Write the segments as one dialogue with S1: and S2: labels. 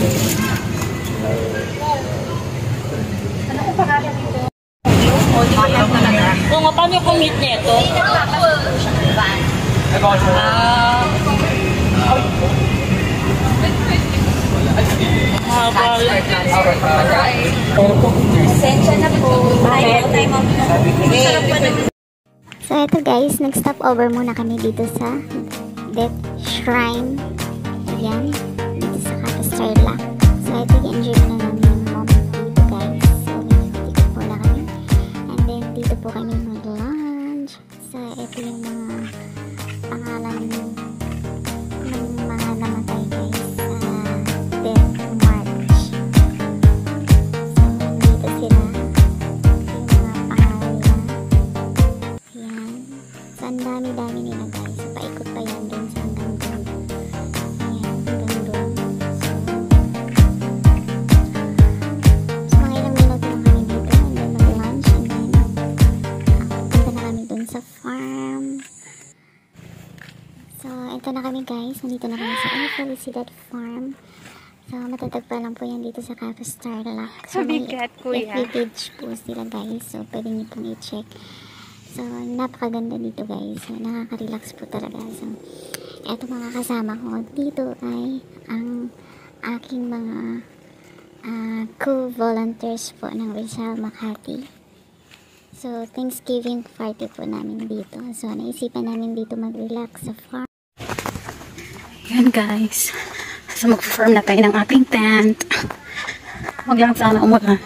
S1: Ano kung pangalan nito?
S2: Kung paano yung commute nito?
S1: Pasensya na po.
S3: So ito guys, nag-stop over muna kami dito sa Death Shrine. Ayan, dito sa Capistrella. So ito, i-enjoy muna namin yung moment dito guys. So dito po na kami. And then dito po kami mag-lunch. So ito yung mga pangalan ng mga namatay guys sa Death March. So dito sila. Yung mga pangalan nila. Ayan. So ang dami-dami nila guys. So paikot pa yan dun sa hanggang dun. Ayan, hanggang dun. So mga ilang minuto lang kami dito. And then mag-lunch. And then punta na kami dun sa farm. So ito na kami guys. Nandito na kami sa Felicidad Farm. So matatagpa lang po yan dito sa Capistrella. So may FB page po sila guys. So pwede niyo pong i-check. So, napakaganda dito guys. So, nakaka-relax po talaga. So, eto mga kasama ko dito ay ang aking mga co-volunteers po ng Rizal Makati. So, Thanksgiving party po namin dito. So, naisipan namin dito mag-relax sa farm.
S2: Yan guys. So, mag-farm na tayo ng ating tent. Huwag lang sana umulan.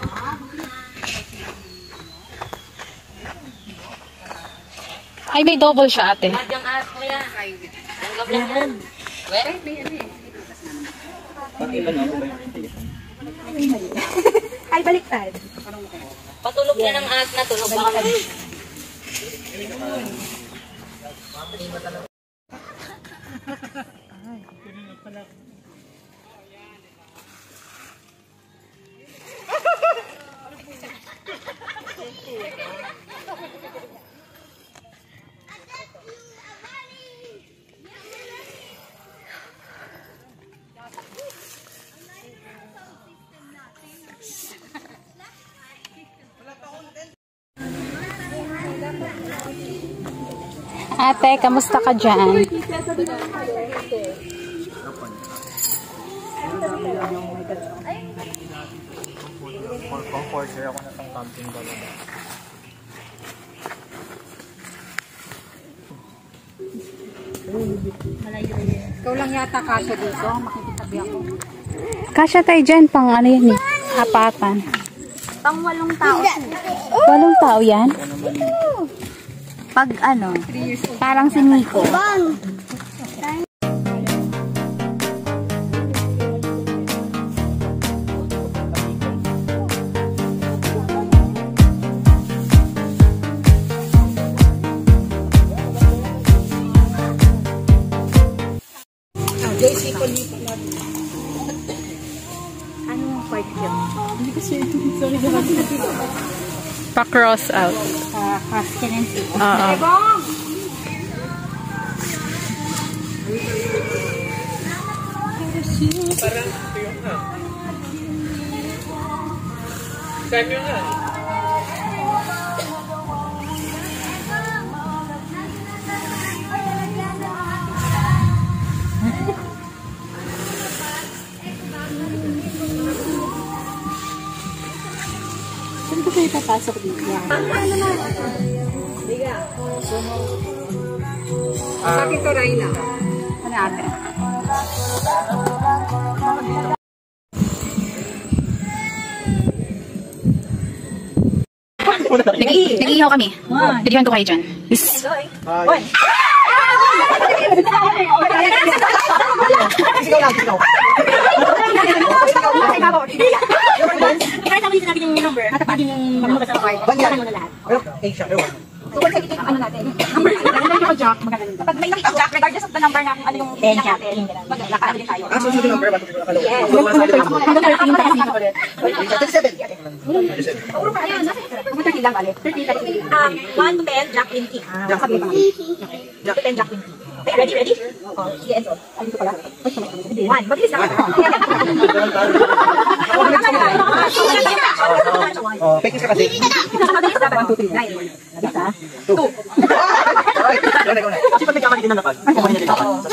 S2: Ay, may double siya, ate.
S1: Ay, baliktad.
S2: Patulog niya ng at na tulog ba kami? Ate, kamusta ka dyan?
S4: Comforter ako na pang camping talaga.
S1: Ikaw lang yata kasya dito. Makikitabi ako.
S2: Kasya tayo dyan, pang ano yan eh, hapatan.
S1: Pang 8 tao.
S2: 8 tao yan?
S1: Pag ano, parang si Nico. Anong part yun? Hindi kasi, sorry naman.
S2: Pa-cross out.
S1: Cross-tenancy.
S2: Oo.
S4: Parang ito yung nga. Saan yung nga?
S1: Saan ko kayo papasok dito? Liga. Sa akin to, Raina. Ano ate?
S2: Nag-iihaw kami. Nag-ihaw to kayo dyan. Yes.
S4: Hi.
S1: Kahit naman dito natin yung number, natapagin yung mga sa card. Banyan mo na lahat. So, once I ano natin, number, nakakita ko Jack, maganda. Pag may nakita ko Jack, regardless of the number na kung ano yung pin natin, magkakaano din tayo.
S4: Susunod yung number, ba't ko nakalaw?
S1: Yes. Hanggang 13, tapos dito ulit.
S4: 37.
S1: Puro pa, ayun, nasa 13 lang, bale. 1 to 10, Jack 20. Sabi ba? 1 to 10, Jack 20. Okay, ready? Oh, sige, Enzo. Ay, dito pala. 1, mabilis na.
S5: Oh, fake news ka kasi. 1, 2, 3. 2. Ay, ikaw na. Kasi pag nagkamali din ng napag, kumain na din ako.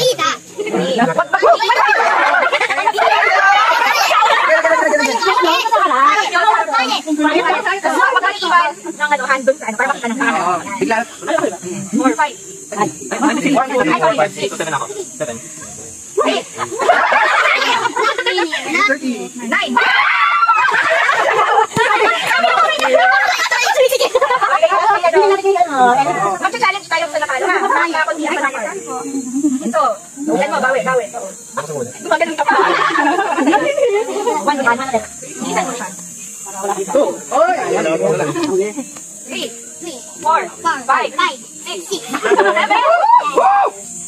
S5: Bigla.
S1: 4, 5.
S4: 6 to 7 ako. 7.
S1: 9. Mag-challenge tayo sa nakala. Ito. Bukan mo, bawi. Magaling ka pa. 1, 2, 3. Isan mo siya. 3, 4, 5, 6, 7,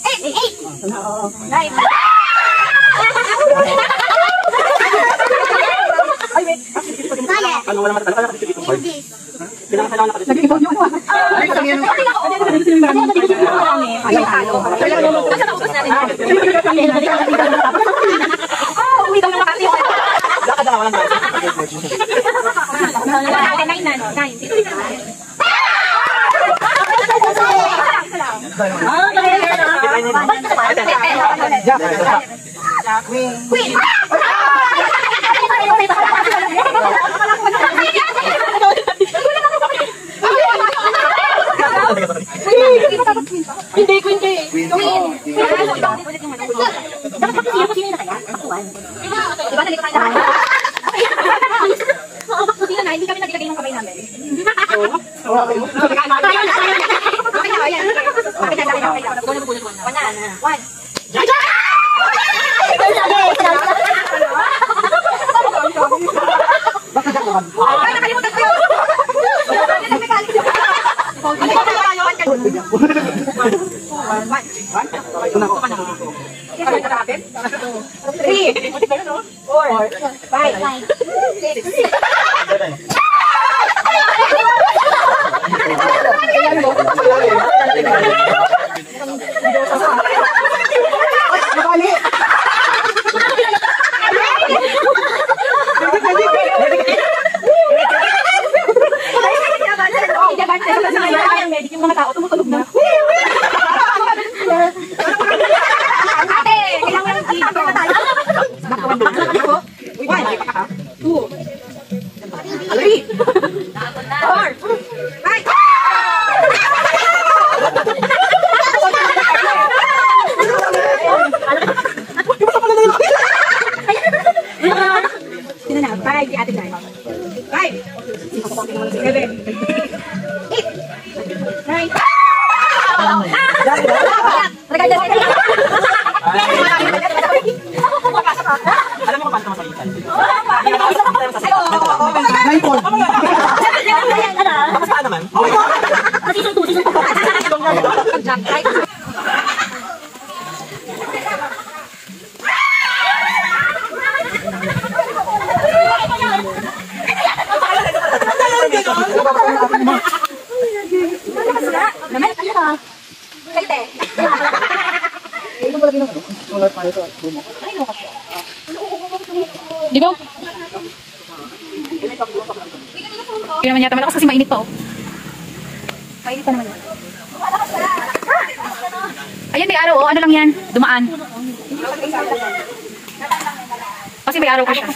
S1: 8, 9.
S4: Ano wala matalo? Ano kasi dito? Kailangan nakadito.
S1: Nag-ipon yung mga. Ay, sabi yan. Ay, talo. Kasi naubos natin. Uwi daw yung makati.
S4: Lakad na walang tayo.
S1: 9 na, no? 9. Queen! Hindi, Queen kay. Queen. Dapat kasi sino na kaya? Akuan. Diba nalito tayo na? Sino na? Hindi kami nagilagay ng kamay namin. Okay na, ayan. Okay na. One. Ay, nakalimutan ko yun! Three, 4, 5, 6. Yung mga tao tumutulog na. Ate, kailangan ng dito na tayo. 1, 2, 3, 4, 5. Sino na? 5, si ate na. 5, 7, 8, 9.
S4: Alam mo kung paano masalitan? Tapos saan naman?
S2: Di ba? Hindi naman yata malakas kasi mainit pa oh. Mainit pa naman. Ayan may araw oh. Ano lang yan? Dumaan. Kasi may araw pa siya.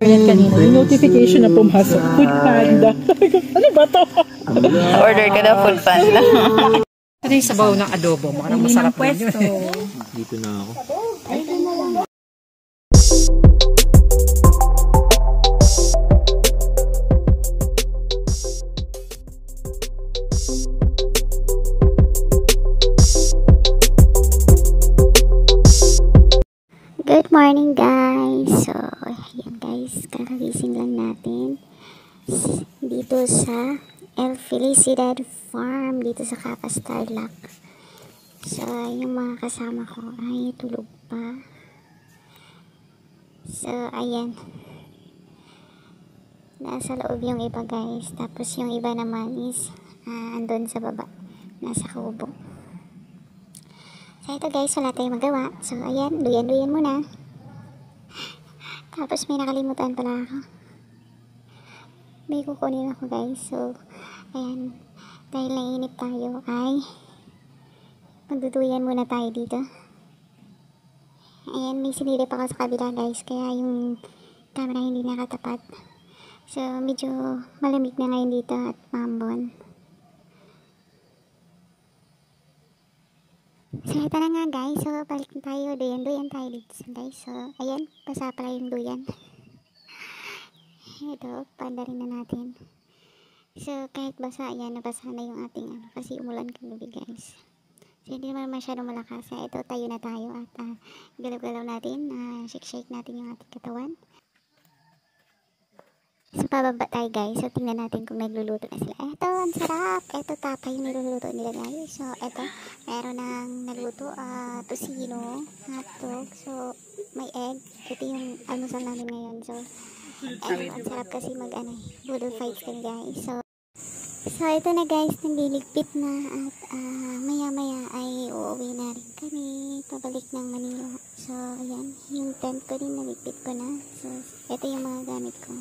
S6: Kanina, yung notification na pumasok. Food Panda. Ano ba to?
S2: Order ka na food panda.
S6: Ano yung sabaw ng adobo? Mukhang masarap din yun.
S5: Dito na ako.
S3: Good morning guys. So, ayan guys, kakagising lang natin dito sa El Felicidad Farm dito sa Capas Tarlac. So, yung mga kasama ko ay tulog pa. So, ayan. Nasa loob yung iba guys. Tapos yung iba naman is andun sa baba. Nasa kubo. So, ito guys, wala tayong magawa. So, ayan, duyan-duyan muna. Tapos may nakalimutan pala ako. May kukunin ako guys. So, ayan, dahil nainip tayo ay magduduyan muna tayo dito. Ayan, may sinilip ako sa kabila guys. Kaya yung camera hindi nakatapat. So, medyo malamig na ngayon dito at mambon. So, ito na nga guys. So, balik na tayo. Duyan tayo dito guys. So, ayan. Basa pala yung duyan. Ito, panda rin na natin. So, kahit basa, ayan. Nabasa na yung ating kasi umulan kagabi guys. So, hindi naman masyadong malakas. Ito, tayo na tayo. At galaw-galaw natin. Shake-shake natin yung ating katawan. So, pababa tayo guys. So, tingnan natin kung nagluluto na sila. Eto, ang sarap. Eto, tapa yung niluluto nila guys. So, eto, meron ng nagluto, tosino, hotdog. So, may egg. Ito yung almusal namin ngayon. So, eto, ang sarap kasi boodle fights kami guys. So, ito na guys, nagliligpit na. At, maya-maya ay uuwi na rin kami. Pabalik ng Manila. So, ayan, yung tent ko din, naligpit ko na. So, ito yung mga gamit ko.